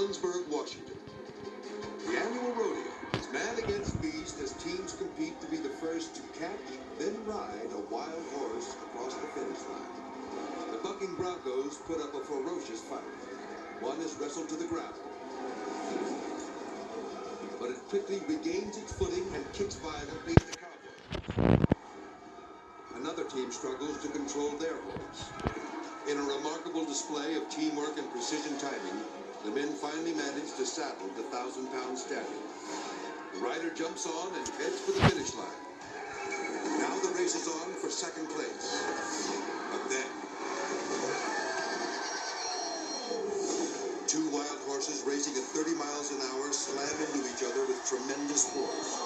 Ellensburg, Washington. The annual rodeo is man against beast as teams compete to be the first to catch, then ride a wild horse across the finish line. The bucking Broncos put up a ferocious fight. One is wrestled to the ground, but it quickly regains its footing and kicks violently at the cowboy. Another team struggles to control their horse. In a remarkable display of teamwork and precision timing, the men finally manage to saddle the 1,000-pound stallion. The rider jumps on and heads for the finish line. Now the race is on for second place. But then, two wild horses racing at 30 miles an hour slam into each other with tremendous force.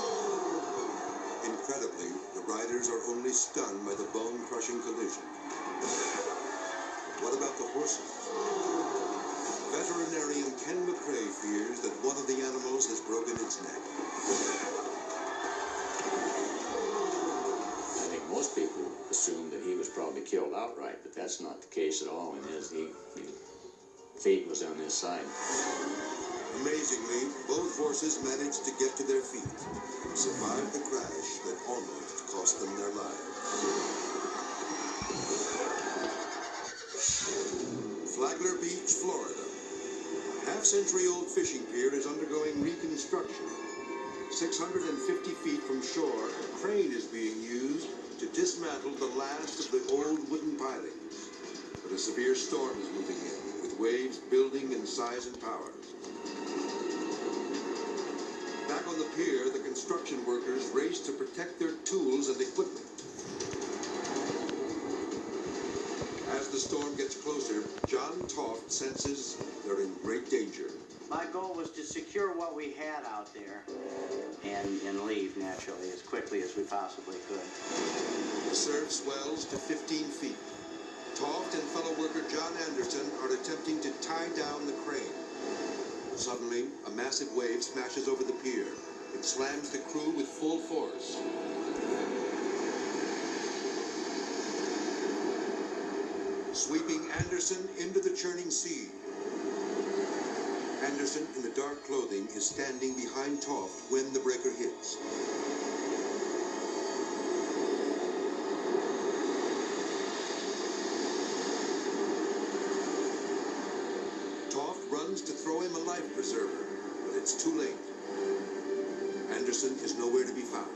Incredibly, the riders are only stunned by the bone-crushing collision. What about the horses? Veterinarian Ken McCrae fears that one of the animals has broken its neck. I think most people assume that he was probably killed outright, but that's not the case at all. And his fate was on his side. Amazingly, both horses managed to get to their feet and survive the crash that almost cost them their lives. Flagler Beach, Florida. A half-century-old fishing pier is undergoing reconstruction. 650 feet from shore, a crane is being used to dismantle the last of the old wooden pilings. But a severe storm is moving in, with waves building in size and power. Back on the pier, the construction workers race to protect their tools and equipment. As the storm gets closer, John Toft senses they're in great danger. My goal was to secure what we had out there and leave, naturally, as quickly as we possibly could. The surf swells to 15 feet. Toft and fellow worker John Anderson are attempting to tie down the crane. Suddenly, a massive wave smashes over the pier. It slams the crew with full force. Sweeping Anderson into the churning sea. Anderson, in the dark clothing, is standing behind Toft when the breaker hits. Toft runs to throw him a life preserver, but it's too late. Anderson is nowhere to be found.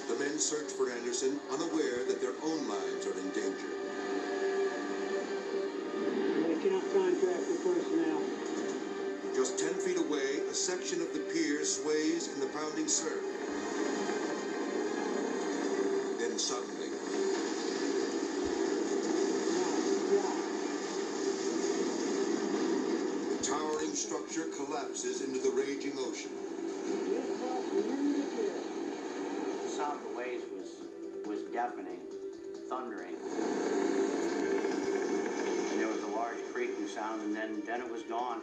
The men search for Anderson, unaware that their own lives are in danger. Making up contract with personnel. Just 10 feet away, a section of the pier sways in the pounding surf. Then suddenly, the towering structure collapses into the raging ocean. The sound of the waves was deafening, thundering. And there was a large creaking sound, and then it was gone.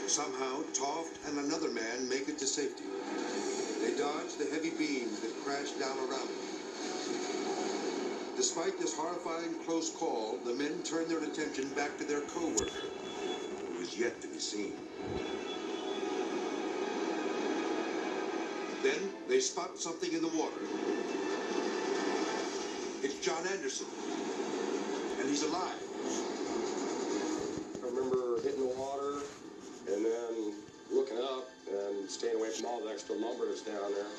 Somehow, Toft and another man make it to safety. They dodge the heavy beams that crash down around them. Despite this horrifying close call, the men turn their attention back to their co-worker, who is yet to be seen. Then they spot something in the water. It's John Anderson, and he's alive. I remember hitting the water and then looking up and staying away from all the extra lumber that's down there.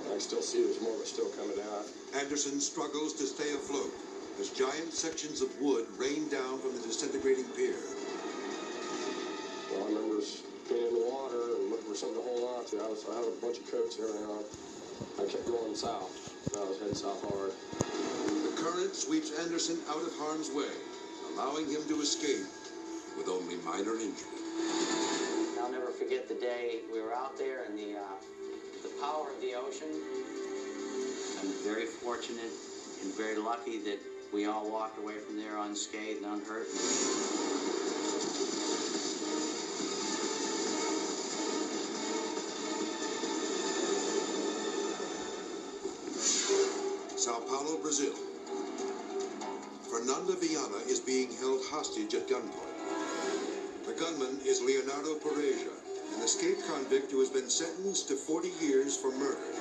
I can still see there's more of it still coming out. Anderson struggles to stay afloat as giant sections of wood rain down from the disintegrating pier. Well, I remember being in the water and looking for something to hold on to. I had a bunch of coats and everything on. I kept going south. I was heading south hard. The current sweeps Anderson out of harm's way, allowing him to escape with only minor injury. I'll never forget the day we were out there and the power of the ocean. I'm very fortunate and very lucky that we all walked away from there unscathed and unhurt. Sao Paulo, Brazil. For Fernanda Viana is being held hostage at gunpoint. The gunman is Leonardo Pereja, an escaped convict who has been sentenced to 40 years for murder.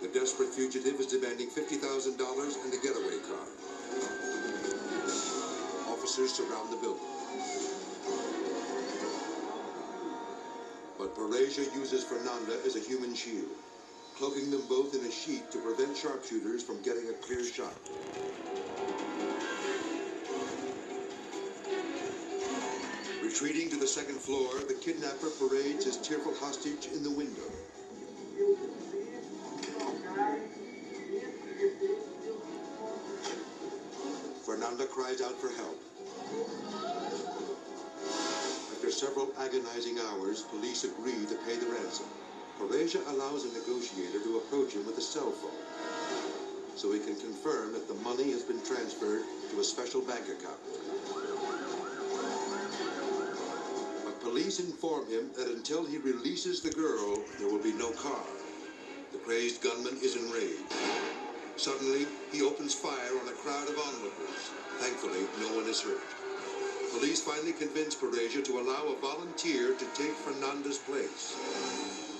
The desperate fugitive is demanding $50,000 and a getaway car. Officers surround the building. But Pereja uses Fernanda as a human shield, cloaking them both in a sheet to prevent sharpshooters from getting a clear shot. Retreating to the second floor, the kidnapper parades his tearful hostage in the window. Fernanda cries out for help. After several agonizing hours, police agree to pay the ransom. Pereja allows a negotiator to approach him with a cell phone, so he can confirm that the money has been transferred to a special bank account. But police inform him that until he releases the girl, there will be no car. The crazed gunman is enraged. Suddenly, he opens fire on a crowd of onlookers. Thankfully, no one is hurt. Police finally convince Pereja to allow a volunteer to take Fernanda's place.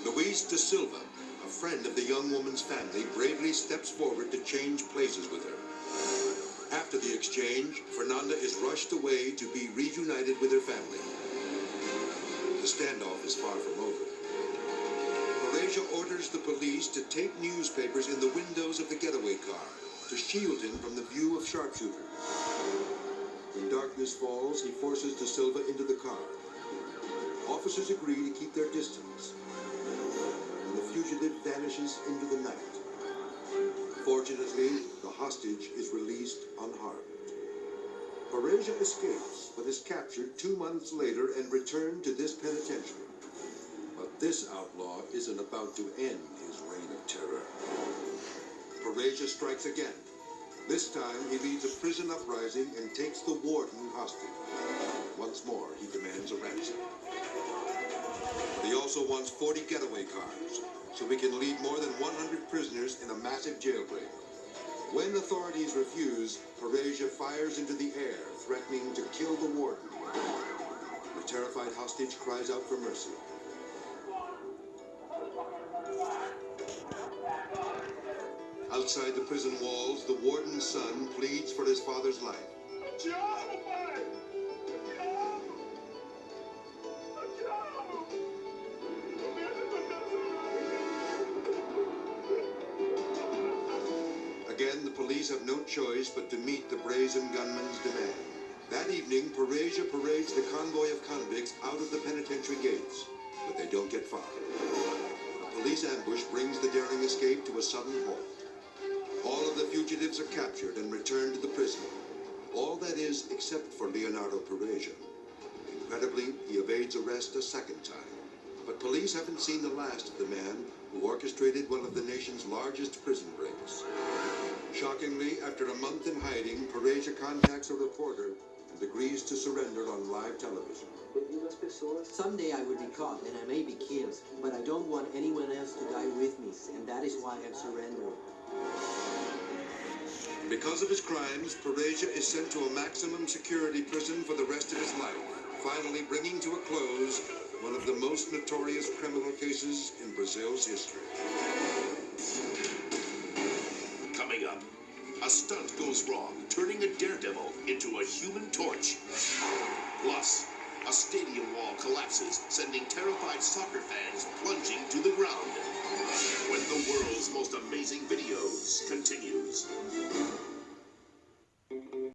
Luis da Silva, a friend of the young woman's family, bravely steps forward to change places with her. After the exchange, Fernanda is rushed away to be reunited with her family. The standoff is far from over. Pereja orders the police to tape newspapers in the windows of the getaway car to shield him from the view of sharpshooters. When darkness falls, he forces Da Silva into the car. Officers agree to keep their distance, and the fugitive vanishes into the night. Fortunately, the hostage is released unharmed. Pereja escapes, but is captured 2 months later and returned to this penitentiary. But this outlaw isn't about to end his reign of terror. Pereja strikes again. This time, he leads a prison uprising and takes the warden hostage. Once more, he demands a ransom. But he also wants 40 getaway cars, so he can lead more than 100 prisoners in a massive jailbreak. When authorities refuse, Pereja fires into the air, threatening to kill the warden. The terrified hostage cries out for mercy. Outside the prison walls, the warden's son pleads for his father's life. Again, the police have no choice but to meet the brazen gunman's demand. That evening, Pereja parades the convoy of convicts out of the penitentiary gates, but they don't get far. A police ambush brings the daring escape to a sudden halt. All of the fugitives are captured and returned to the prison. All that is, except for Leonardo Pereja. Incredibly, he evades arrest a second time. But police haven't seen the last of the man who orchestrated one of the nation's largest prison breaks. Shockingly, after a month in hiding, Pereja contacts a reporter and agrees to surrender on live television. Someday I will be caught and I may be killed, but I don't want anyone else to die with me, and that is why I'm surrendering. Because of his crimes, Pereja is sent to a maximum security prison for the rest of his life, finally bringing to a close one of the most notorious criminal cases in Brazil's history. Coming up, a stunt goes wrong, turning a daredevil into a human torch. Plus, a stadium wall collapses, sending terrified soccer fans plunging to the ground. When the world's most amazing videos continues.